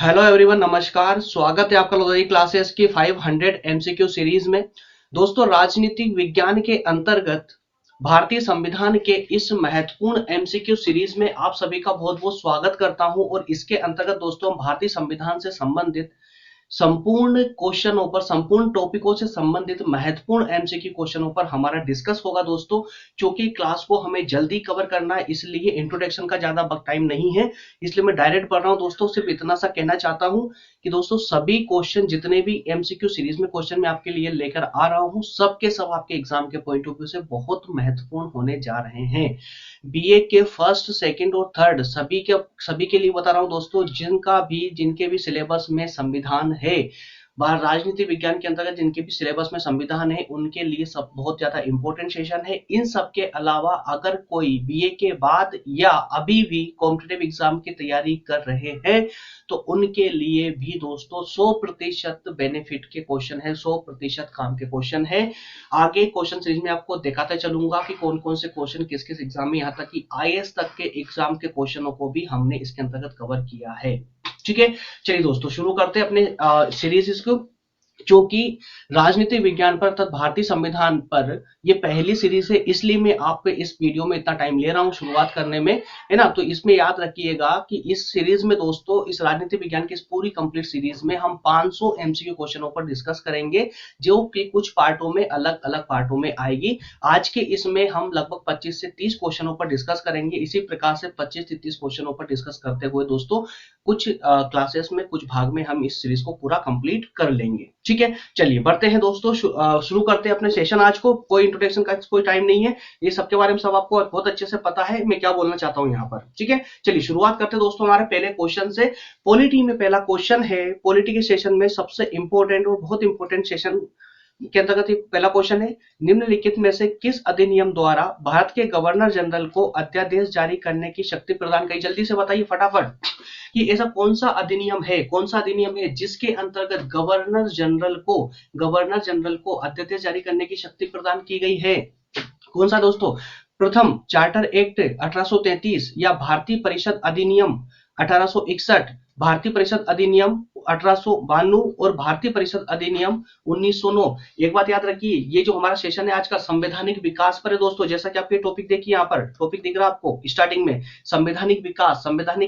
Hello everyone, नमस्कार। स्वागत है आपका लॉजी क्लासेस की 500 एमसीक्यू सीरीज में। दोस्तों, राजनीतिक विज्ञान के अंतर्गत भारतीय संविधान के इस महत्वपूर्ण एमसीक्यू सीरीज में आप सभी का बहुत बहुत स्वागत करता हूं। और इसके अंतर्गत दोस्तों, हम भारतीय संविधान से संबंधित संपूर्ण क्वेश्चनों पर, संपूर्ण टॉपिकों से संबंधित महत्वपूर्ण एमसीक्यू क्वेश्चनों पर हमारा डिस्कस होगा दोस्तों। क्योंकि क्लास को हमें जल्दी कवर करना है, इसलिए इंट्रोडक्शन का ज्यादा टाइम नहीं है, इसलिए मैं डायरेक्ट पढ़ रहा हूं दोस्तों। सिर्फ इतना सा कहना चाहता हूं कि दोस्तों, सभी क्वेश्चन, जितने भी एमसीक्यू सीरीज में क्वेश्चन मैं आपके लिए लेकर आ रहा हूं, सब के सब आपके एग्जाम के पॉइंट ऑफ व्यू से बहुत महत्वपूर्ण होने जा रहे हैं। बीए के फर्स्ट, सेकंड और थर्ड सभी के लिए बता रहा हूं दोस्तों, जिनके भी सिलेबस में संविधान है, राजनीति विज्ञान के अंतर्गत जिनके भी सिलेबस में संविधान है, उनके लिए सब बहुत ज्यादा इंपॉर्टेंट सेशन है। इन सब के अलावा अगर कोई बीए के बाद या अभी भी कॉम्पिटिटिव एग्जाम की तैयारी कर रहे हैं, तो उनके लिए भी दोस्तों 100% बेनिफिट के क्वेश्चन है, 100% काम के क्वेश्चन है। आगे क्वेश्चन सीरीज में आपको दिखाते चलूंगा कि कौन कौन से क्वेश्चन किस किस एग्जाम में, यहाँ तक कि आईएएस तक के एग्जाम के क्वेश्चनों को भी हमने इसके अंतर्गत कवर किया है। ठीक है, चलिए दोस्तों, शुरू करते हैं अपने सीरीज इसको, जो कि राजनीतिक विज्ञान पर तथा भारतीय संविधान पर ये पहली सीरीज है। इसलिए मैं आपके इस वीडियो में इतना टाइम ले रहा हूं शुरुआत करने में, है ना। तो इसमें याद रखिएगा कि इस सीरीज में दोस्तों, इस राजनीतिक विज्ञान की इस पूरी कंप्लीट सीरीज में हम 500 एमसीक्यू क्वेश्चनों पर डिस्कस करेंगे, जो कि कुछ पार्टों में, अलग अलग पार्टों में आएगी। आज के इसमें हम लगभग 25 से 30 क्वेश्चनों पर डिस्कस करेंगे। इसी प्रकार से 25 से 30 क्वेश्चनों पर डिस्कस करते हुए दोस्तों, कुछ क्लासेस में, कुछ भाग में हम इस सीरीज को पूरा कंप्लीट कर लेंगे। ठीक है, चलिए बढ़ते हैं दोस्तों, शुरू करते हैं अपने सेशन। आज को कोई इंट्रोडक्शन का कोई टाइम नहीं है, ये सबके बारे में सब आपको बहुत अच्छे से पता है मैं क्या बोलना चाहता हूं यहाँ पर। ठीक है, चलिए शुरुआत करते हैं दोस्तों हमारे पहले क्वेश्चन से। पॉलिटी में पहला क्वेश्चन है, पॉलिटी के सेशन में सबसे इंपॉर्टेंट और बहुत इंपॉर्टेंट सेशन के अंतर्गत पहला क्वेश्चन है, निम्नलिखित में से किस अधिनियम द्वारा भारत के गवर्नर जनरल को अध्यादेश जारी करने की शक्ति प्रदान की? जल्दी से बताइए फटाफट कि ऐसा कौन सा अधिनियम है, कौन सा अधिनियम है जिसके अंतर्गत गवर्नर जनरल को अध्यादेश जारी करने की शक्ति प्रदान की गई है? कौन सा दोस्तों? प्रथम, चार्टर एक्ट 1833 या भारतीय परिषद अधिनियम 1861, भारतीय परिषद अधिनियम 1892 और भारतीय परिषद अधिनियम 1909। एक बात याद रखिए, ये जो हमारा सेशन है आज का संवैधानिक विकास पर है दोस्तों। जैसा कि आपके टॉपिक देखिए, यहाँ पर टॉपिक दिख रहा है आपको स्टार्टिंग में, संवैधानिक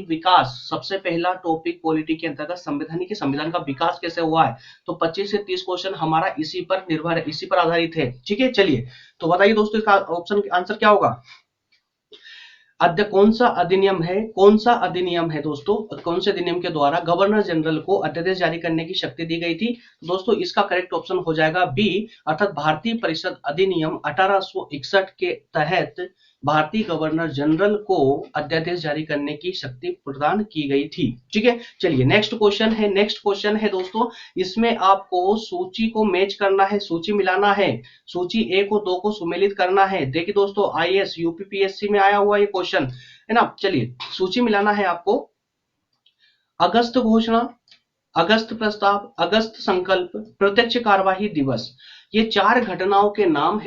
विकास सबसे पहला टॉपिक पॉलिटी के अंतर्गत, संविधान का विकास कैसे हुआ है। तो 25 से 30 क्वेश्चन हमारा इसी पर निर्भर है, इसी पर आधारित है। ठीक है, चलिए तो बताइए दोस्तों, इसका ऑप्शन आंसर क्या होगा? कौन सा अधिनियम है दोस्तों, कौन से अधिनियम के द्वारा गवर्नर जनरल को अध्यादेश जारी करने की शक्ति दी गई थी? दोस्तों, इसका करेक्ट ऑप्शन हो जाएगा बी, अर्थात भारतीय परिषद अधिनियम 1861 के तहत भारतीय गवर्नर जनरल को अध्यादेश जारी करने की शक्ति प्रदान की गई थी। ठीक है, चलिए नेक्स्ट क्वेश्चन है दोस्तों, इसमें आपको सूची को मैच करना है, सूची मिलाना है, सूची 1 और 2 को सुमेलित करना है। देखिए दोस्तों, आईएएस यूपीपीएससी में आया हुआ ये क्वेश्चन है ना। चलिए सूची मिलाना है आपको। अगस्त घोषणा, अगस्त प्रस्ताव, अगस्त संकल्प, प्रत्यक्ष कार्यवाही दिवस, ये चार घटनाओं के नाम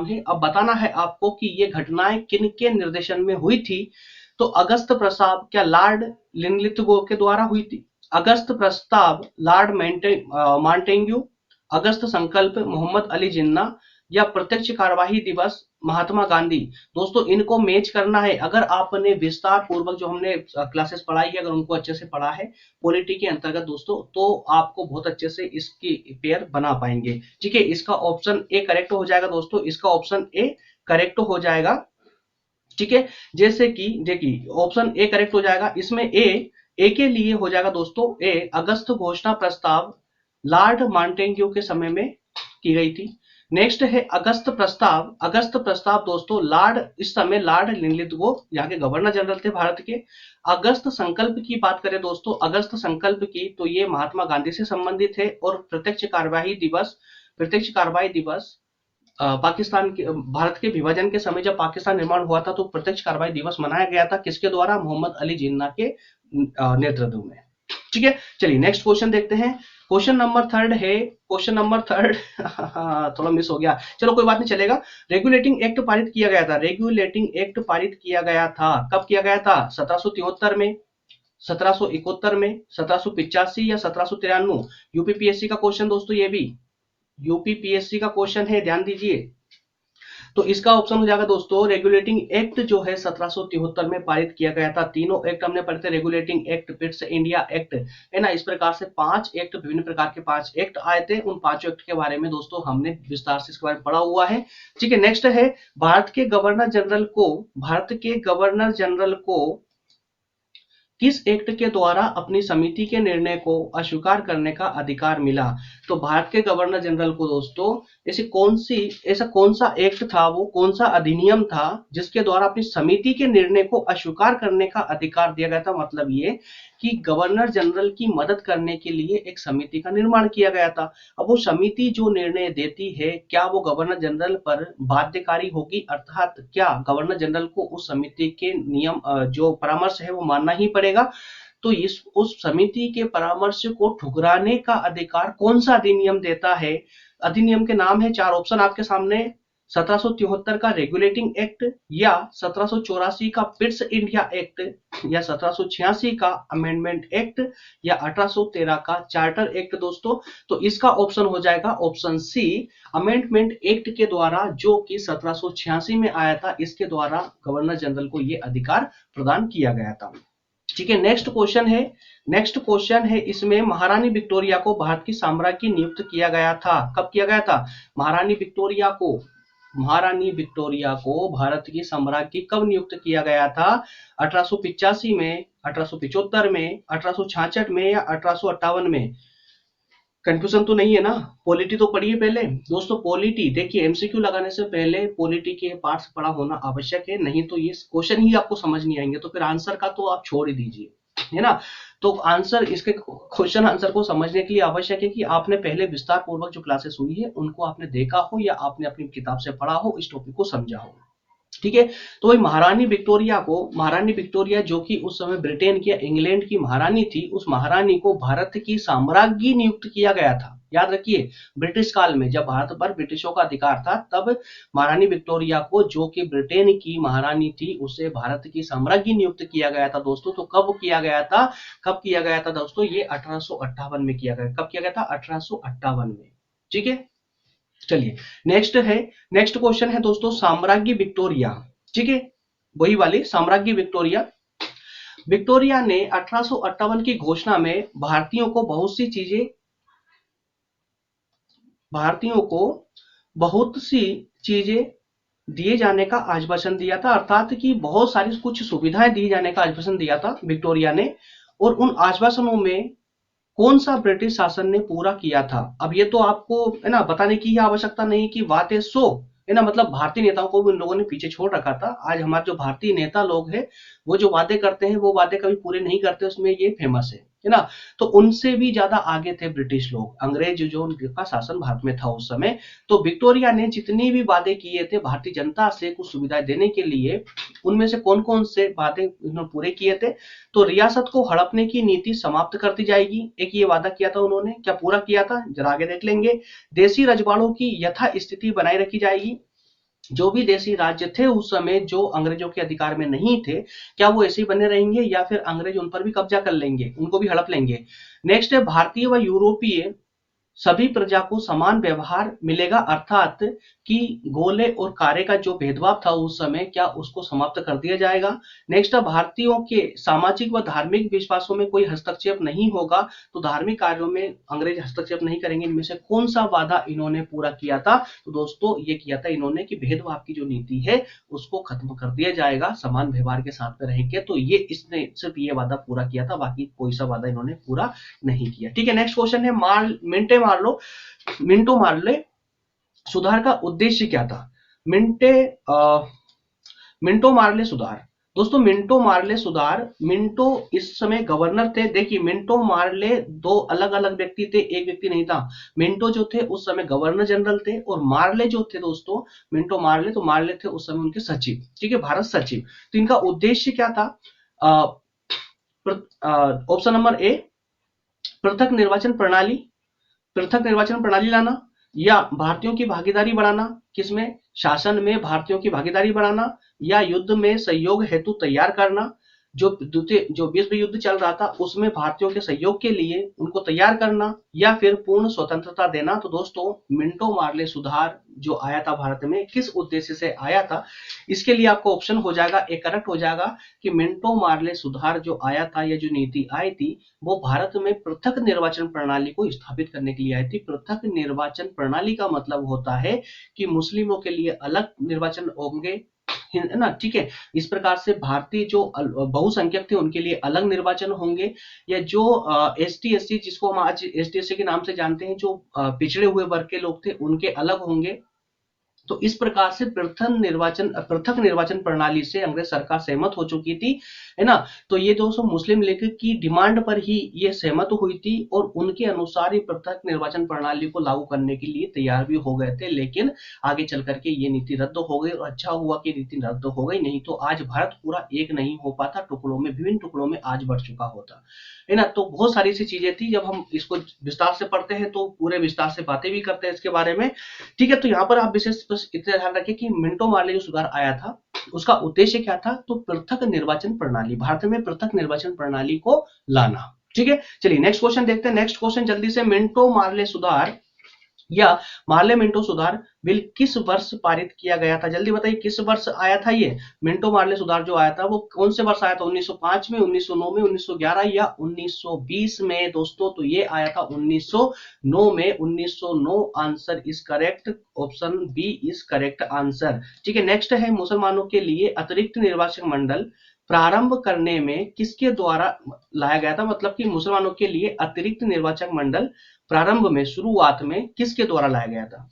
है। अब बताना है आपको कि ये घटनाएं किन के निर्देशन में हुई थी। तो अगस्त प्रस्ताव क्या लॉर्ड लिनलिथगो के द्वारा हुई थी? अगस्त प्रस्ताव लॉर्ड मॉन्टेग्यू, अगस्त संकल्प मोहम्मद अली जिन्ना, या प्रत्यक्ष कार्यवाही दिवस महात्मा गांधी? दोस्तों, इनको मैच करना है। अगर आपने विस्तार पूर्वक जो हमने क्लासेस पढ़ाई है, अगर उनको अच्छे से पढ़ा है पॉलिटी के अंतर्गत दोस्तों, तो आपको बहुत अच्छे से इसकी पेयर बना पाएंगे। ठीक है, इसका ऑप्शन ए करेक्ट हो जाएगा दोस्तों, इसका ऑप्शन ए करेक्ट हो जाएगा। ठीक है, जैसे कि देखिए ऑप्शन ए करेक्ट हो जाएगा, इसमें ए के लिए हो जाएगा दोस्तों ए, अगस्त घोषणा प्रस्ताव लॉर्ड मॉन्टेग्यू के समय में की गई थी। नेक्स्ट है अगस्त प्रस्ताव दोस्तों, इस समय लॉर्ड लिनलिथगो यहाँ के गवर्नर जनरल थे भारत के। अगस्त संकल्प की बात करें दोस्तों, अगस्त संकल्प की, तो ये महात्मा गांधी से संबंधित है। और प्रत्यक्ष कार्यवाही दिवस पाकिस्तान के, भारत के विभाजन के समय जब पाकिस्तान निर्माण हुआ था, तो प्रत्यक्ष कार्यवाही दिवस मनाया गया था, किसके द्वारा? मोहम्मद अली जिन्ना के नेतृत्व में। ठीक है, चलिए नेक्स्ट क्वेश्चन देखते हैं। क्वेश्चन नंबर थर्ड थोड़ा मिस हो गया, चलो कोई बात नहीं, चलेगा। रेगुलेटिंग एक्ट पारित किया गया था, कब किया गया था? 1773 में, 1771 में, 1785 या 1793? यूपीपीएससी का क्वेश्चन दोस्तों, ये भी यूपीपीएससी का क्वेश्चन है, ध्यान दीजिए। तो इसका ऑप्शन हो जाएगा दोस्तों रेगुलेटिंग एक्ट जो है 1773 में पारित किया गया था। तीनों एक्ट हमने पढ़े थे, regulating act, Pitt's India act, है ना। इस प्रकार से 5 एक्ट, विभिन्न प्रकार के 5 एक्ट आए थे। उन 5 एक्ट के बारे में दोस्तों हमने विस्तार से इसके बारे में पढ़ा हुआ है। ठीक है, नेक्स्ट है भारत के गवर्नर जनरल को किस एक्ट के द्वारा अपनी समिति के निर्णय को अस्वीकार करने का अधिकार मिला? तो भारत के गवर्नर जनरल को दोस्तों ऐसा कौन सा एक्ट था, वो कौन सा अधिनियम था जिसके द्वारा अपनी समिति के निर्णय को अस्वीकार करने का अधिकार दिया गया था? मतलब ये कि गवर्नर जनरल की मदद करने के लिए एक समिति का निर्माण किया गया था। अब वो समिति जो निर्णय देती है, क्या वो गवर्नर जनरल पर बाध्यकारी होगी? अर्थात क्या गवर्नर जनरल को उस समिति के नियम जो परामर्श है वो मानना ही पड़ेगा? तो उस समिति के परामर्श को ठुकराने का अधिकार कौन सा अधिनियम देता है? अधिनियम के नाम है, 4 ऑप्शन आपके सामने, 1773 का रेगुलेटिंग एक्ट, या 1784 का पिट्स इंडिया एक्ट, या 1786 का अमेंडमेंट एक्ट, या 1813 का चार्टर एक्ट दोस्तों। तो इसका ऑप्शन हो जाएगा ऑप्शन सी, अमेंडमेंट एक्ट के द्वारा, जो कि 1786 में आया था। इसके द्वारा गवर्नर जनरल को यह अधिकार प्रदान किया गया था। ठीक है, नेक्स्ट क्वेश्चन है इसमें, महारानी विक्टोरिया को भारत की साम्राज्ञी नियुक्त किया गया था। कब किया गया था? महारानी विक्टोरिया को भारत की साम्राज्ञी कब नियुक्त किया गया था? 1885 में, 1875 में, 1866 में, या 1858 में? कंफ्यूजन तो नहीं है ना? पॉलिटी तो पढ़िए पहले दोस्तों। पॉलिटी देखिए, एमसीक्यू लगाने से पहले पॉलिटी के पार्ट्स पढ़ा होना आवश्यक है, नहीं तो ये क्वेश्चन ही आपको समझ नहीं आएंगे। तो फिर आंसर का तो आप छोड़ ही दीजिए, है ना। तो आंसर, इसके क्वेश्चन आंसर को समझने के लिए आवश्यक है कि आपने पहले विस्तार पूर्वक जो क्लासेस हुई है उनको आपने देखा हो, या आपने अपनी किताब से पढ़ा हो, इस टॉपिक को समझा हो। ठीक है, तो वही महारानी विक्टोरिया जो कि उस समय ब्रिटेन की या इंग्लैंड की महारानी थी, उस महारानी को भारत की साम्राज्ञी नियुक्त किया गया था। याद रखिए, ब्रिटिश काल में जब भारत पर ब्रिटिशों का अधिकार था, तब महारानी विक्टोरिया को, जो कि ब्रिटेन की महारानी थी, उसे भारत की साम्राज्ञी नियुक्त किया गया था दोस्तों। तो कब किया गया था दोस्तों? ये 1858 में किया गया। कब किया गया था? 1858 में। ठीक है, चलिए नेक्स्ट क्वेश्चन है दोस्तों, साम्राज्ञी विक्टोरिया। ठीक है, वही वाली साम्राज्ञी विक्टोरिया ने 1858 की घोषणा में भारतीयों को बहुत सी चीजें दिए जाने का आश्वासन दिया था। अर्थात कि बहुत सारी कुछ सुविधाएं दिए जाने का आश्वासन दिया था विक्टोरिया ने, और उन आश्वासनों में कौन सा ब्रिटिश शासन ने पूरा किया था? अब ये तो आपको, है ना, बताने की आवश्यकता नहीं कि बातें सो, है ना, मतलब भारतीय नेताओं को भी उन लोगों ने पीछे छोड़ रखा था। आज हमारे जो भारतीय नेता लोग हैं, वो जो वादे करते हैं, वो वादे कभी पूरे नहीं करते, उसमें ये फेमस है ना। तो उनसे भी ज्यादा आगे थे ब्रिटिश लोग, अंग्रेज जो उनका शासन भारत में था उस समय। तो विक्टोरिया ने जितनी भी वादे किए थे भारतीय जनता से कुछ सुविधाएं देने के लिए, उनमें से कौन कौन से वादे उन्होंने पूरे किए थे? तो रियासत को हड़पने की नीति समाप्त कर दी जाएगी, एक ये वादा किया था उन्होंने। क्या पूरा किया था? जरा आगे देख लेंगे। देशी रजवाड़ों की यथा स्थिति बनाए रखी जाएगी। जो भी देशी राज्य थे उस समय, जो अंग्रेजों के अधिकार में नहीं थे, क्या वो ऐसे ही बने रहेंगे, या फिर अंग्रेज उन पर भी कब्जा कर लेंगे, उनको भी हड़प लेंगे? नेक्स्ट है, भारतीय व यूरोपीय सभी प्रजा को समान व्यवहार मिलेगा। अर्थात कि गोले और कारे का जो भेदभाव था उस समय, क्या उसको समाप्त कर दिया जाएगा? नेक्स्ट, भारतीयों के सामाजिक व धार्मिक विश्वासों में कोई हस्तक्षेप नहीं होगा। तो धार्मिक कार्यों में अंग्रेज हस्तक्षेप नहीं करेंगे। इनमें से कौन सा वादा इन्होंने पूरा किया था? तो दोस्तों ये किया था इन्होंने कि भेदभाव की जो नीति है उसको खत्म कर दिया जाएगा, समान व्यवहार के साथ में रहेंगे। तो ये इसने सिर्फ ये वादा पूरा किया था, बाकी कोई सा वादा इन्होंने पूरा नहीं किया। ठीक है, नेक्स्ट क्वेश्चन है, मिंटो मार्ले सुधार का उद्देश्य क्या था? मिंटो मार्ले सुधार दोस्तों, मिंटो इस समय गवर्नर थे। देखिए, मिंटो मार्ले दो अलग अलग व्यक्ति थे, एक व्यक्ति नहीं था। मिंटो जो थे उस समय गवर्नर जनरल थे, और मार्ले जो थे दोस्तों, मार्ले थे उस समय उनके सचिव। ठीक है, भारत सचिव। तो इनका उद्देश्य क्या था? ऑप्शन नंबर ए, पृथक निर्वाचन प्रणाली लाना, या भारतीयों की भागीदारी बढ़ाना। किसमें? शासन में भारतीयों की भागीदारी बढ़ाना, या युद्ध में सहयोग हेतु तैयार करना, जो विश्व युद्ध चल रहा था उसमें भारतीयों के सहयोग के लिए उनको तैयार करना या फिर पूर्ण स्वतंत्रता देना। तो दोस्तों मिंटो मार्ले सुधार जो आया था भारत में किस उद्देश्य से आया था, इसके लिए आपको ऑप्शन हो जाएगा, एक करेक्ट हो जाएगा कि मिंटो मार्ले सुधार जो आया था या जो नीति आई थी वो भारत में पृथक निर्वाचन प्रणाली को स्थापित करने के लिए आई थी। पृथक निर्वाचन प्रणाली का मतलब होता है कि मुस्लिमों के लिए अलग निर्वाचन होंगे, है ना, ठीक है। इस प्रकार से भारतीय जो बहुसंख्यक थे उनके लिए अलग निर्वाचन होंगे, या जो एस टी एस सी जिसको हम आज एस टी एस सी के नाम से जानते हैं, जो पिछड़े हुए वर्ग के लोग थे उनके अलग होंगे। तो इस प्रकार से पृथक निर्वाचन प्रणाली से अंग्रेज सरकार सहमत हो चुकी थी, है ना। तो ये दोस्तों मुस्लिम लीग की डिमांड पर ही ये सहमत हुई थी और उनके अनुसार ही पृथक निर्वाचन प्रणाली को लागू करने के लिए तैयार भी हो गए थे, लेकिन आगे चल करके ये नीति रद्द हो गई और अच्छा हुआ कि नीति रद्द हो गई, नहीं तो आज भारत पूरा एक नहीं हो पाता, टुकड़ों में, विभिन्न टुकड़ों में आज बढ़ चुका होता, है ना। तो बहुत सारी सी चीजें थी, जब हम इसको विस्तार से पढ़ते हैं तो पूरे विस्तार से बातें भी करते हैं इसके बारे में, ठीक है। तो यहाँ पर आप विशेष बस इतना ध्यान रखें कि मिंटो मार्ले जो सुधार आया था उसका उद्देश्य क्या था, तो पृथक निर्वाचन प्रणाली, भारत में पृथक निर्वाचन प्रणाली को लाना, ठीक है। चलिए नेक्स्ट क्वेश्चन देखते हैं। नेक्स्ट क्वेश्चन जल्दी से, मिंटो मार्ले सुधार या मार्ले मिंटो सुधार बिल किस वर्ष पारित किया गया था, जल्दी बताइए किस वर्ष आया था ये मिंटो मार्ले सुधार जो आया था वो कौन से वर्ष आया था, 1905 में, 1909 में, 1911 या 1920 में दोस्तों। तो ये आया था 1909 में, 1909 answer is correct, option B is correct answer, ठीक है। नेक्स्ट है, मुसलमानों के लिए अतिरिक्त निर्वाचन मंडल प्रारंभ करने में किसके द्वारा लाया गया था, मतलब कि मुसलमानों के लिए अतिरिक्त निर्वाचक मंडल प्रारंभ में, शुरुआत में किसके द्वारा लाया गया था।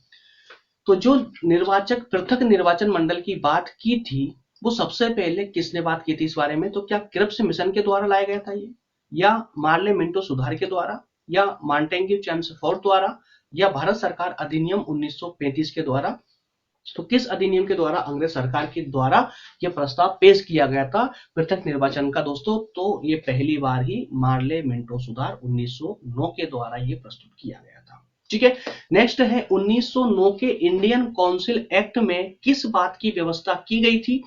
तो जो पृथक निर्वाचन मंडल की बात की थी वो सबसे पहले किसने बात की थी इस बारे में, तो क्या क्रिप्स मिशन के द्वारा लाया गया था ये, या मार्ले मिंटो सुधार के द्वारा, या मॉन्टेग्यू चेम्सफोर्ड द्वारा, या भारत सरकार अधिनियम 1935 के द्वारा। तो किस अधिनियम के द्वारा, अंग्रेज सरकार के द्वारा यह प्रस्ताव पेश किया गया था पृथक निर्वाचन का दोस्तों, तो ये पहली बार ही मार्ले मिंटो सुधार 1909 के द्वारा ये प्रस्तुत किया गया था, ठीक है। नेक्स्ट है, 1909 के इंडियन काउंसिल एक्ट में किस बात की व्यवस्था की गई थी।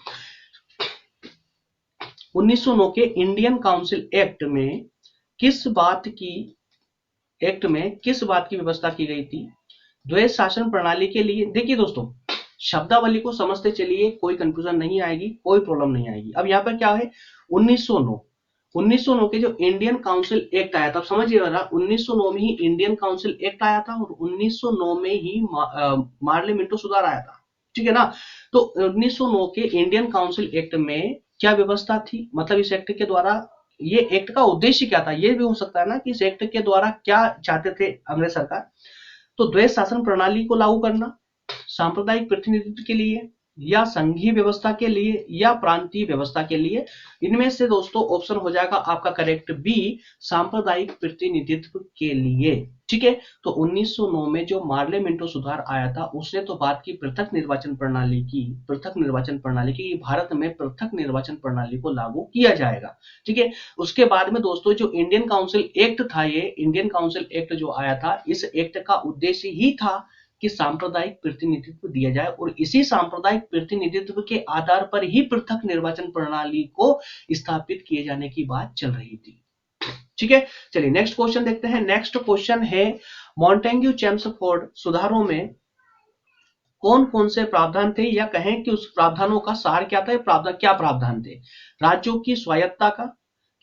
1909 के इंडियन काउंसिल एक्ट में किस बात की व्यवस्था की गई थी, द्वैध शासन प्रणाली के लिए। देखिए दोस्तों शब्दावली को समझते चलिए, कोई कंफ्यूजन नहीं आएगी, कोई प्रॉब्लम नहीं आएगी। अब यहाँ पर क्या है, 1909 के जो इंडियन काउंसिल एक्ट आया था, समझिएगा 1909 में ही इंडियन काउंसिल एक्ट आया था और 1909 में ही मार्ले मिंटो सुधार आया था, ठीक है ना। तो 1909 के इंडियन काउंसिल एक्ट में क्या व्यवस्था थी, मतलब इस एक्ट के द्वारा, ये एक्ट का उद्देश्य क्या था, ये भी हो सकता है ना कि इस एक्ट के द्वारा क्या चाहते थे अंग्रेज सरकार। तो द्वैध शासन प्रणाली को लागू करना, सांप्रदायिक प्रतिनिधित्व के लिए, या संघीय व्यवस्था के लिए, या प्रांतीय व्यवस्था के लिए। इनमें से दोस्तों ऑप्शन हो जाएगा आपका करेक्ट बी, सांप्रदायिक प्रतिनिधित्व के लिए, ठीक है। तो 1909 में जो मार्ले मिंटो सुधार आया था उसने तो बात की पृथक निर्वाचन प्रणाली की, भारत में पृथक निर्वाचन प्रणाली को लागू किया जाएगा, ठीक है। उसके बाद में दोस्तों जो इंडियन काउंसिल एक्ट था, ये इंडियन काउंसिल एक्ट जो आया था, इस एक्ट का उद्देश्य ही था कि सांप्रदायिक प्रतिनिधित्व दिया जाए और इसी सांप्रदायिक प्रतिनिधित्व के आधार पर ही पृथक निर्वाचन प्रणाली को स्थापित किए जाने की बात चल रही थी, ठीक है। चलिए नेक्स्ट क्वेश्चन देखते हैं। नेक्स्ट क्वेश्चन है, मॉन्टेग्यू चेम्सफोर्ड सुधारों में कौन कौन से प्रावधान थे, या कहें कि उस प्रावधानों का सार क्या था, क्या प्रावधान थे। राज्यों की स्वायत्ता का,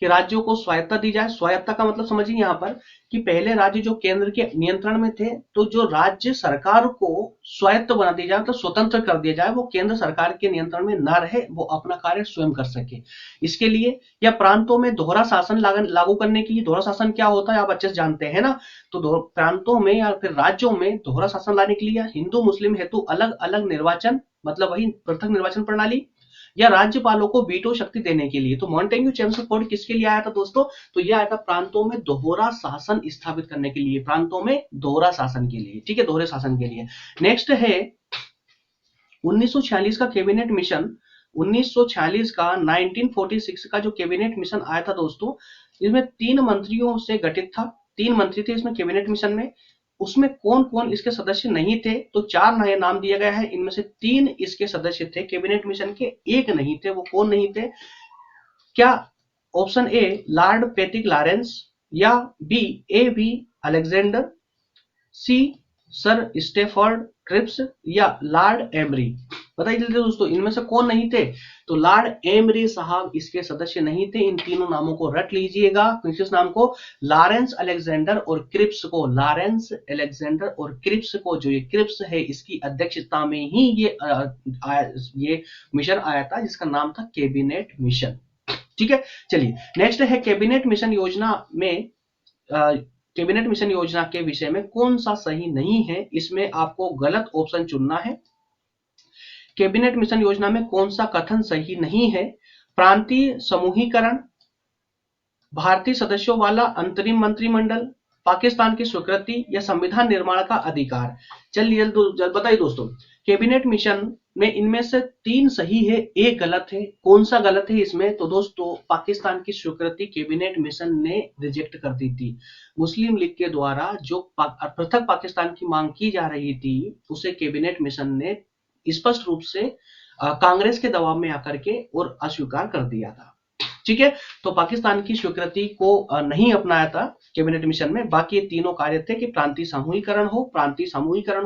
कि राज्यों को स्वायत्ता दी जाए। स्वायत्ता का मतलब समझिए यहाँ पर कि पहले राज्य जो केंद्र के नियंत्रण में थे, तो जो राज्य सरकार को स्वायत्त बना दिया जाए, तो स्वतंत्र कर दिया जाए, वो केंद्र सरकार के नियंत्रण में न रहे, वो अपना कार्य स्वयं कर सके, इसके लिए। या प्रांतों में दोहरा शासन लागू करने के लिए, दोहरा शासन क्या होता है आप अच्छे से जानते हैं ना, तो प्रांतों में या फिर राज्यों में दोहरा शासन लाने के लिए, हिंदू मुस्लिम हेतु अलग अलग निर्वाचन, मतलब वही पृथक निर्वाचन प्रणाली, या राज्यपालों को वीटो शक्ति देने के लिए। तो मॉन्टेग्यू चेम्सफोर्ड किसके लिए आया था दोस्तों, तो यह आया था प्रांतों में दोहरा शासन स्थापित करने के लिए, प्रांतों में दोहरा शासन के लिए, ठीक है, दोहरे शासन के लिए। नेक्स्ट है 1946 का कैबिनेट मिशन, 1946 का 1946 का जो कैबिनेट मिशन आया था दोस्तों, इसमें 3 मंत्रियों से गठित था, 3 मंत्री थे इसमें कैबिनेट मिशन में। उसमें कौन कौन इसके सदस्य नहीं थे, तो 4 नए नाम दिया गया है, इनमें से 3 इसके सदस्य थे कैबिनेट मिशन के, 1 नहीं थे, वो कौन नहीं थे, क्या option A Lord Patrick Lawrence, या B A V Alexander, C Sir Stafford Cripps, या लॉर्ड एमरी। बताइए जल्दी दोस्तों, इनमें से कौन नहीं थे? तो लॉर्ड एमरी साहब इसके सदस्य नहीं थे। इन तीनों नामों को रट लीजिएगा। किस नाम को? लॉरेंस अलेक्जेंडर और क्रिप्स को। लॉरेंस अलेक्जेंडर और क्रिप्स को। जो ये क्रिप्स है इसकी अध्यक्षता में ही ये मिशन आया था, जिसका नाम था कैबिनेट मिशन। ठीक है, चलिए नेक्स्ट है कैबिनेट मिशन योजना में कैबिनेट मिशन योजना के विषय में कौन सा सही नहीं है, इसमें आपको गलत ऑप्शन चुनना है। कैबिनेट मिशन योजना में कौन सा कथन सही नहीं है? प्रांतीय समूहीकरण, भारतीय सदस्यों वाला अंतरिम मंत्रिमंडल, पाकिस्तान की स्वीकृति, या संविधान निर्माण का अधिकार। चलिए बताइए दोस्तों, कैबिनेट मिशन में इनमें से 3 सही है, एक गलत है। कौन सा गलत है इसमें? तो दोस्तों पाकिस्तान की स्वीकृति कैबिनेट मिशन ने रिजेक्ट कर दी थी। मुस्लिम लीग के द्वारा जो पृथक पाकिस्तान की मांग की जा रही थी, उसे कैबिनेट मिशन ने स्पष्ट रूप से कांग्रेस के दबाव में आकर के और अस्वीकार कर दिया था। ठीक है, तो पाकिस्तान की स्वीकृति को नहीं अपनाया था कैबिनेट मिशन में। बाकी तीनों कार्य थे कि प्रांतीय समूहीकरण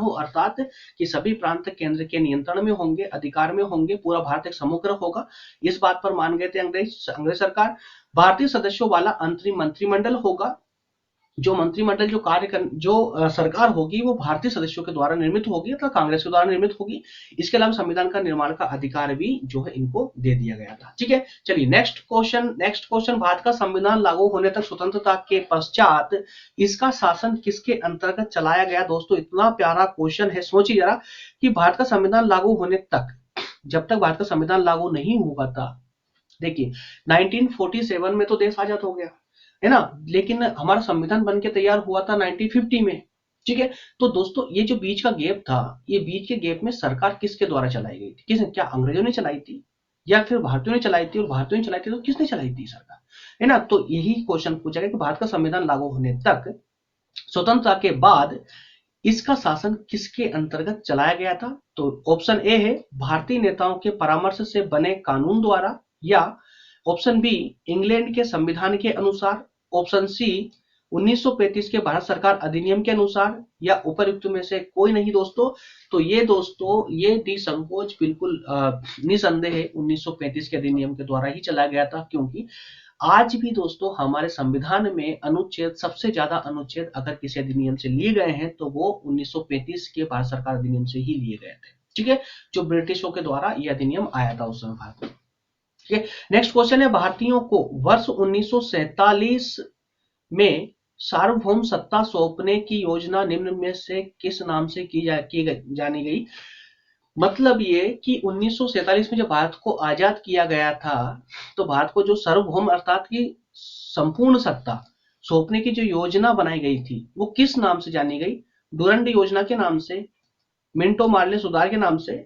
हो अर्थात कि सभी प्रांत केंद्र के नियंत्रण में होंगे, अधिकार में होंगे, पूरा भारत एक समग्र होगा। इस बात पर मान गए थे अंग्रेज सरकार। भारतीय सदस्यों वाला अंतरिम मंत्रिमंडल होगा। जो मंत्रिमंडल जो सरकार होगी वो भारतीय सदस्यों के द्वारा निर्मित होगी अथवा कांग्रेस के द्वारा निर्मित होगी। इसके अलावा संविधान का निर्माण का अधिकार भी जो है इनको दे दिया गया था। ठीक है, चलिए नेक्स्ट क्वेश्चन, भारत का संविधान लागू होने तक स्वतंत्रता के पश्चात इसका शासन किसके अंतर्गत चलाया गया? दोस्तों इतना प्यारा क्वेश्चन है, सोचिए जरा कि भारत का संविधान लागू होने तक, जब तक भारत का संविधान लागू नहीं हुआ था, देखिए 1947 में तो देश आजाद हो गया है ना, लेकिन हमारा संविधान बन के तैयार हुआ था 1950 में। ठीक है, तो दोस्तों ये जो बीच का गैप था, ये बीच के गैप में सरकार किसके द्वारा चलाई गई थी? किसने? क्या अंग्रेजों ने चलाई थी या फिर भारतीयों ने चलाई थी? और भारतीयों ने चलाई थी तो किसने चलाई थी सरकार, है ना? तो यही क्वेश्चन पूछा गया कि भारत का संविधान लागू होने तक, स्वतंत्रता के बाद इसका शासन किसके अंतर्गत चलाया गया था? तो ऑप्शन ए है भारतीय नेताओं के परामर्श से बने कानून द्वारा, या ऑप्शन बी इंग्लैंड के संविधान के अनुसार, ऑप्शन सी 1935 के भारत सरकार अधिनियम के अनुसार, या उपयुक्त में से कोई नहीं दोस्तों। तो ये निसंकोच बिल्कुल निसंदेह है 1935 के अधिनियम के द्वारा ही चलाया गया था, क्योंकि आज भी दोस्तों हमारे संविधान में अनुच्छेद, सबसे ज्यादा अनुच्छेद अगर किसी अधिनियम से लिए गए हैं तो वो 1935 के भारत सरकार अधिनियम से ही लिए गए थे। ठीक है, जो ब्रिटिशों के द्वारा यह अधिनियम आया था उस समय भारत में। ठीक है, नेक्स्ट क्वेश्चन है भारतीयों को वर्ष 1947 में सार्वभौम सत्ता सौंपने की योजना निम्न में से किस नाम से जानी गई? मतलब ये कि 1947 में जब भारत को आजाद किया गया था, तो भारत को जो सार्वभौम अर्थात की संपूर्ण सत्ता सौंपने की जो योजना बनाई गई थी, वो किस नाम से जानी गई? डुरंड योजना के नाम से, मिंटो मार्ले सुधार के नाम से,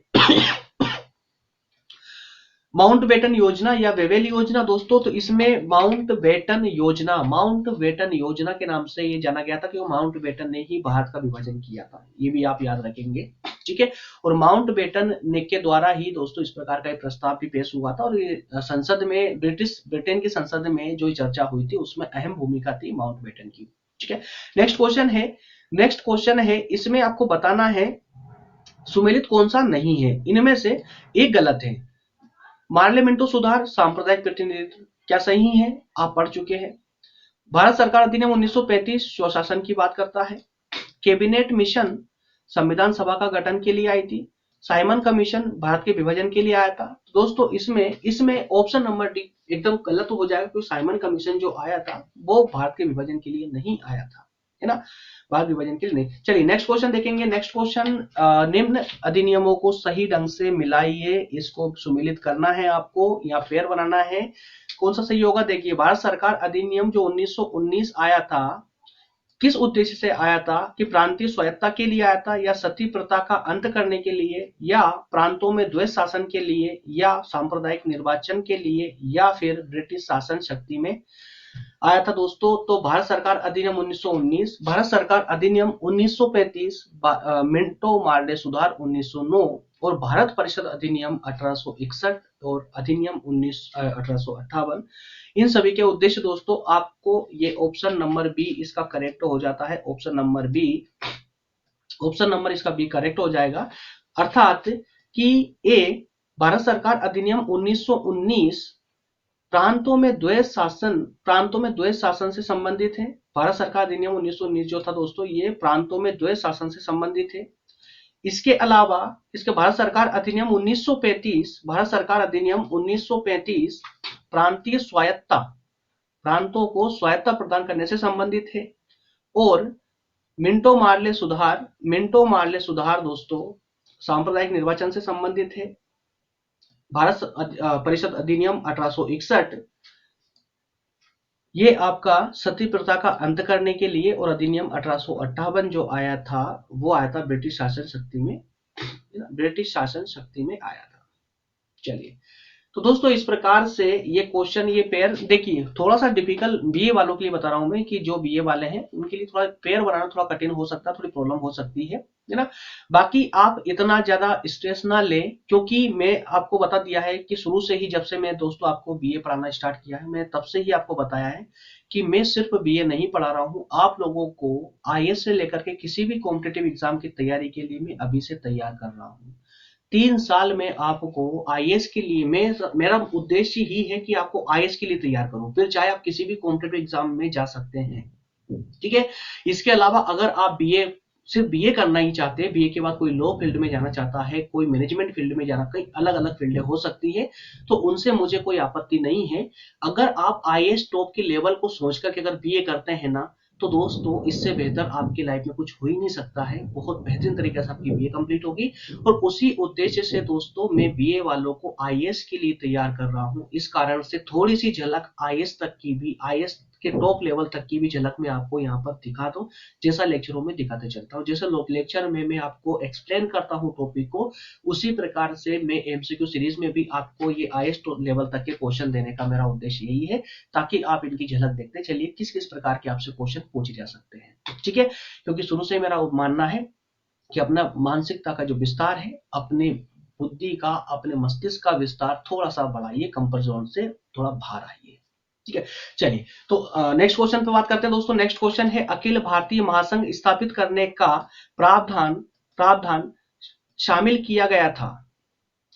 माउंटबेटन योजना, या वेवेल योजना? दोस्तों तो इसमें माउंटबेटन योजना के नाम से ये जाना गया था, क्योंकि माउंटबेटन ने ही भारत का विभाजन किया था। ये भी आप याद रखेंगे। ठीक है, और माउंटबेटन ने के द्वारा ही दोस्तों इस प्रकार का एक प्रस्ताव भी पेश हुआ था, और ये संसद में, ब्रिटेन की संसद में जो चर्चा हुई थी उसमें अहम भूमिका थी माउंटबेटन की। ठीक है, नेक्स्ट क्वेश्चन है, इसमें आपको बताना है सुमेलित कौन सा नहीं है। इनमें से एक गलत है। मार्ले मिंटो सुधार, सांप्रदायिक प्रतिनिधित्व, क्या सही है? आप पढ़ चुके हैं। भारत सरकार अधिनियम 1935 स्वशासन की बात करता है। कैबिनेट मिशन संविधान सभा का गठन के लिए आई थी। साइमन कमीशन भारत के विभाजन के लिए आया था। दोस्तों इसमें ऑप्शन नंबर डी एकदम गलत हो जाएगा, क्योंकि साइमन कमीशन जो आया था वो भारत के विभाजन के लिए नहीं आया था, है ना, भारत विभाजन के लिए नहीं। चलिए नेक्स्ट क्वेश्चन देखेंगे। नेक्स्ट क्वेश्चन, निम्न अधिनियमों को सही ढंग से मिलाइए, इसको सुमेलित करना है आपको या फेयर बनाना है। कौन सा सही होगा? देखिए, भारत सरकार अधिनियम जो 1919 आया था, किस उद्देश्य से आया था? कि प्रांतीय स्वायत्तता के लिए आया था, या सती प्रथा का अंत करने के लिए, या प्रांतों में द्वैत शासन के लिए, या सांप्रदायिक निर्वाचन के लिए, या फिर ब्रिटिश शासन शक्ति में आया था दोस्तों? तो भारत सरकार अधिनियम 1919, भारत सरकार अधिनियम 1935, मिंटो मार्ले सुधार 1909 और भारत परिषद अधिनियम 1861 और अधिनियम 1858, इन सभी के उद्देश्य दोस्तों आपको ये ऑप्शन नंबर बी इसका करेक्ट हो जाता है। ऑप्शन नंबर इसका बी करेक्ट हो जाएगा, अर्थात कि ए भारत सरकार अधिनियम 1919 प्रांतों में द्वैध शासन से संबंधित है। भारत सरकार अधिनियम 1919 जो था दोस्तों ये प्रांतों में द्वैध शासन से संबंधित है। इसके अलावा इसके भारत सरकार अधिनियम 1935 प्रांतीय स्वायत्तता, प्रांतों को स्वायत्तता प्रदान करने से संबंधित है। और मिंटो मार्ले सुधार दोस्तों सांप्रदायिक निर्वाचन से संबंधित है। भारत परिषद अधिनियम 1861 ये आपका सती प्रथा का अंत करने के लिए, और अधिनियम 1858 जो आया था वो आया था ब्रिटिश शासन शक्ति में आया था। चलिए तो दोस्तों इस प्रकार से ये क्वेश्चन, ये पेयर देखिए थोड़ा सा डिफिकल्ट बीए वालों के लिए बता रहा हूं मैं कि जो बीए वाले हैं उनके लिए थोड़ा पेयर बनाना थोड़ा कठिन हो सकता है, थोड़ी प्रॉब्लम हो सकती है ना। बाकी आप इतना ज्यादा स्ट्रेस ना लें, क्योंकि मैं आपको बता दिया है कि शुरू से ही जब से मैं दोस्तों आपको बीए पढ़ाना स्टार्ट किया है, मैं तब से ही आपको बताया है कि मैं सिर्फ बीए नहीं पढ़ा रहा हूं, आप लोगों को आईएएस से लेकर के किसी भी कॉम्पिटिटिव एग्जाम की तैयारी के लिए मैं अभी से तैयार कर रहा हूं। 3 साल में आपको आईएएस के लिए मेरा उद्देश्य ही है कि आपको आईएएस के लिए तैयार करूं, फिर चाहे आप किसी भी कॉम्पिटिटिव एग्जाम में जा सकते हैं, ठीक है। इसके अलावा अगर आप सिर्फ बीए करना ही चाहते हैं, बीए के बाद कोई लॉ फील्ड में जाना चाहता है, कोई मैनेजमेंट फील्ड में जाना, कई अलग अलग फील्डें हो सकती है, तो उनसे मुझे कोई आपत्ति नहीं है। अगर आप आईएएस टॉप के लेवल को सोचकर के अगर बीए करते हैं ना, तो दोस्तों इससे बेहतर आपकी लाइफ में कुछ हो ही नहीं सकता है। बहुत बेहतरीन तरीके से आपकी बीए कंप्लीट होगी, और उसी उद्देश्य से दोस्तों मैं बीए वालों को आईएएस के लिए तैयार कर रहा हूं। इस कारण से थोड़ी सी झलक आईएएस के टॉप लेवल तक की भी झलक मैं आपको यहाँ पर दिखा दूं, जैसा लेक्चरों में दिखाते चलता हूँ, जैसे लेक्चर में मैं आपको एक्सप्लेन करता हूँ टॉपिक को, उसी प्रकार से मैं एमसीक्यू सीरीज में भी आपको ये आईएएस लेवल तक के क्वेश्चन देने का मेरा उद्देश्य यही है, ताकि आप इनकी झलक देखते चलिए किस किस प्रकार के आपसे क्वेश्चन पूछे जा सकते हैं, ठीक है। क्योंकि शुरू से मेरा मानना है कि अपना मानसिकता का जो विस्तार है, अपने बुद्धि का, अपने मस्तिष्क का विस्तार थोड़ा सा बढ़ाइए, कंफर्ट जोन से थोड़ा बाहर आइए, ठीक है। चलिए तो नेक्स्ट क्वेश्चन पे बात करते हैं दोस्तों। नेक्स्ट क्वेश्चन है अखिल भारतीय महासंघ स्थापित करने का प्रावधान शामिल किया गया था।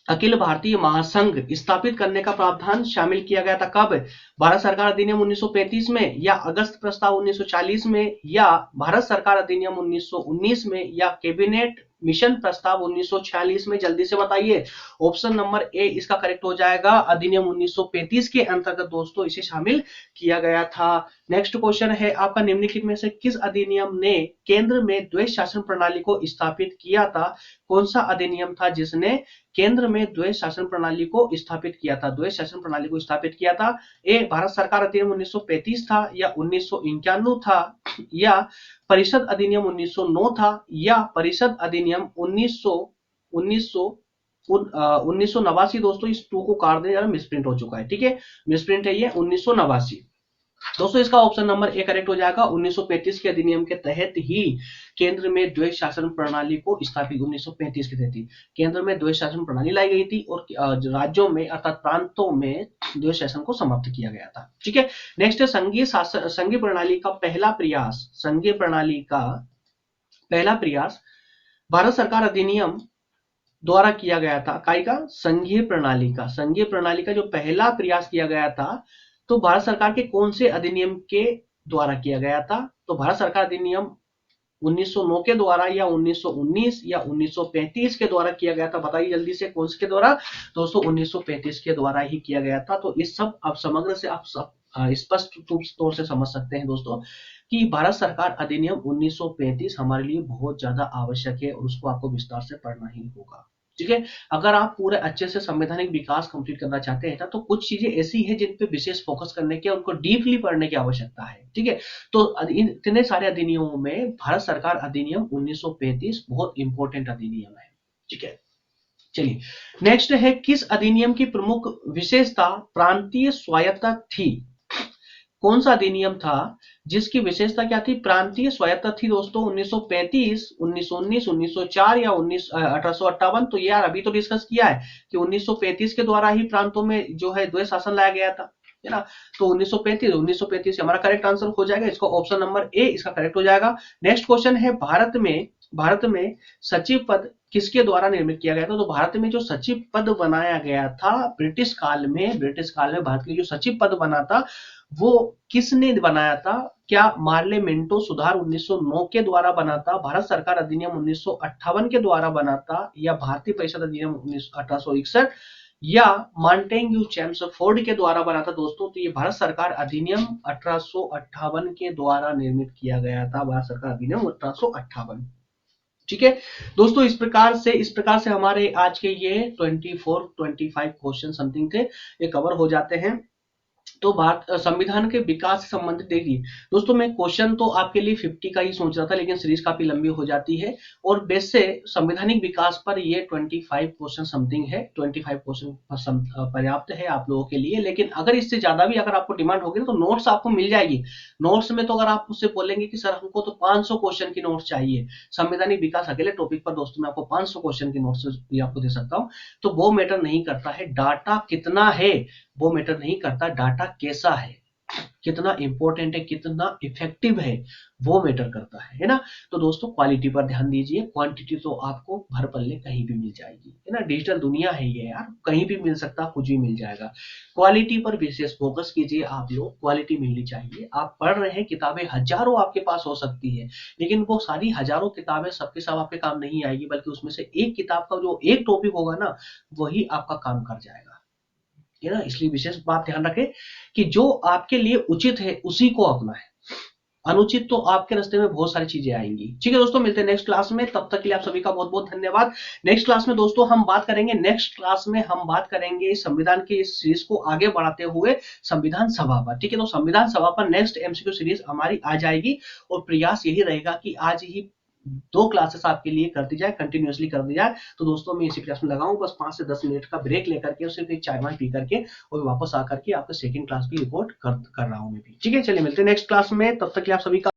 अखिल भारतीय महासंघ स्थापित करने का प्रावधान शामिल किया गया था कब? भारत सरकार अधिनियम 1935 में, या अगस्त प्रस्ताव 1940 में, या भारत सरकार अधिनियम 1919 में, या कैबिनेट मिशन प्रस्ताव 1946 में? जल्दी से बताइए। ऑप्शन नंबर ए इसका करेक्ट हो जाएगा, अधिनियम 1935 के अंतर्गत दोस्तों इसे शामिल किया गया था। नेक्स्ट क्वेश्चन है आपका, निम्नलिखित में से किस अधिनियम ने केंद्र में द्वैध शासन प्रणाली को स्थापित किया था? कौन सा अधिनियम था जिसने केंद्र में द्वैध शासन प्रणाली को स्थापित किया था? द्वैध शासन प्रणाली को स्थापित किया था। ए भारत सरकार अधिनियम 1935 था, या 1991 था, या परिषद अधिनियम 1909 था, या परिषद अधिनियम 1989 दोस्तों। इस 2 को काट दें, मिसप्रिंट हो चुका है, ठीक है, मिसप्रिंट है ये 1989 दोस्तों। इसका ऑप्शन नंबर ए करेक्ट हो जाएगा। 1935 के अधिनियम के तहत ही केंद्र में द्वैध शासन प्रणाली को स्थापित 1935 के तहत ही केंद्र में द्वैध शासन प्रणाली लाई गई थी, और राज्यों में अर्थात प्रांतों में द्वैध शासन को समाप्त किया गया था, ठीक है। नेक्स्ट है संघीय प्रणाली का पहला प्रयास भारत सरकार अधिनियम द्वारा किया गया था। संघीय प्रणाली का जो पहला प्रयास किया गया था, तो भारत सरकार के कौन से अधिनियम के द्वारा किया गया था? तो भारत सरकार अधिनियम 1909 के द्वारा, या 1919, या 1935 के द्वारा किया गया था? बताइए जल्दी से, कौन से के द्वारा? दोस्तों 1935 के द्वारा ही किया गया था। तो इस सब आप समग्र से आप सब स्पष्ट तौर से समझ सकते हैं दोस्तों कि भारत सरकार अधिनियम 1935 हमारे लिए बहुत ज्यादा आवश्यक है, और उसको आपको विस्तार से पढ़ना ही होगा, ठीक है। अगर आप पूरे अच्छे से संवैधानिक विकास कंप्लीट करना चाहते हैं तो कुछ चीजें ऐसी हैं जिन पे विशेष फोकस करने की, उनको डीपली पढ़ने की आवश्यकता है, ठीक है। तो इतने सारे अधिनियमों में भारत सरकार अधिनियम 1935 बहुत इंपॉर्टेंट अधिनियम है, ठीक है। चलिए नेक्स्ट है, किस अधिनियम की प्रमुख विशेषता प्रांतीय स्वायत्तता थी? कौन सा अधिनियम था जिसकी विशेषता क्या थी? प्रांतीय स्वायत्तता थी दोस्तों। 1935, 1919, 1904 या 1858? तो यार अभी तो डिस्कस किया है कि 1935 के द्वारा ही प्रांतों में जो है द्वैध शासन लाया गया था, है ना। तो 1935 हमारा करेक्ट आंसर हो जाएगा। इसका ऑप्शन नंबर ए इसका करेक्ट हो जाएगा। नेक्स्ट क्वेश्चन है, भारत में सचिव पद किसके द्वारा निर्मित किया गया था? तो भारत में जो सचिव पद बनाया गया था ब्रिटिश काल में भारत के जो सचिव पद बना था वो किसने बनाया था? क्या मार्ले मिंटो सुधार 1909 के द्वारा बना था, भारत सरकार अधिनियम 1958 के द्वारा बना था, या भारतीय परिषद अधिनियम 1861, या मांटेग्यू चेम्सफोर्ड के द्वारा बना था? दोस्तों तो ये भारत सरकार अधिनियम 1858 के द्वारा निर्मित किया गया था, भारत सरकार अधिनियम 1858। ठीक है दोस्तों, इस प्रकार से हमारे आज के ये 24-25 क्वेश्चन समथिंग थे, ये कवर हो जाते हैं। तो बात संविधान के विकास से संबंधित देखिए दोस्तों, मैं क्वेश्चन तो आपके लिए 50 का ही सोच रहा था, लेकिन सीरीज काफी लंबी हो जाती है और बेस से संवैधानिक विकास पर ये 25 क्वेश्चन समथिंग है। 25 क्वेश्चन पर्याप्त है आप लोगों के लिए, लेकिन अगर इससे ज्यादा भी अगर आपको डिमांड होगी तो नोट्स आपको मिल जाएगी। नोट्स में तो अगर आप मुझसे बोलेंगे कि सर हमको तो 500 क्वेश्चन की नोट्स चाहिए संवैधानिक विकास अकेले टॉपिक पर, दोस्तों मैं आपको 500 क्वेश्चन की नोट्स भी आपको दे सकता हूँ। तो वो मैटर नहीं करता है डाटा कितना है, वो मैटर नहीं करता, डाटा कैसा है, कितना इंपॉर्टेंट है, कितना इफेक्टिव है, वो मैटर करता है ना। तो दोस्तों क्वालिटी पर ध्यान दीजिए, क्वांटिटी तो आपको भर पल्ले कहीं भी मिल जाएगी, है ना। डिजिटल दुनिया है ये यार, कहीं भी मिल सकता, कुछ भी मिल जाएगा। क्वालिटी पर विशेष फोकस कीजिए आप लोग, क्वालिटी मिलनी चाहिए। आप पढ़ रहे हैं, किताबें हजारों आपके पास हो सकती है, लेकिन वो सारी हजारों किताबें सबके सब आपके काम नहीं आएगी, बल्कि उसमें से एक किताब का जो एक टॉपिक होगा ना, वही आपका काम कर जाएगा, है ना। इसलिए विशेष बात ध्यान रखें कि जो आपके लिए उचित है उसी को अपनाएं, अनुचित तो आपके रास्ते में बहुत सारी चीजें आएंगी। ठीक है दोस्तों, मिलते हैं नेक्स्ट क्लास में, तब तक के लिए आप सभी का बहुत बहुत धन्यवाद। नेक्स्ट क्लास में दोस्तों हम बात करेंगे संविधान की इस सीरीज को आगे बढ़ाते हुए संविधान सभा पर। ठीक है, तो संविधान सभा पर नेक्स्ट एमसीक्यू सीरीज हमारी आ जाएगी और प्रयास यही रहेगा कि आज ही 2 क्लासेस आपके लिए कर दी जाए, कंटिन्यूअसली कर दी जाए। तो दोस्तों मैं इसी क्लास में लगाऊं, बस 5 से 10 मिनट का ब्रेक लेकर के और सिर्फ एक चाय वाय पी करके और वापस आकर के आपका सेकंड क्लास भी रिकॉर्ड कर रहा हूं मैं भी। ठीक है, चलिए मिलते हैं नेक्स्ट क्लास में, तब तक के लिए आप सभी का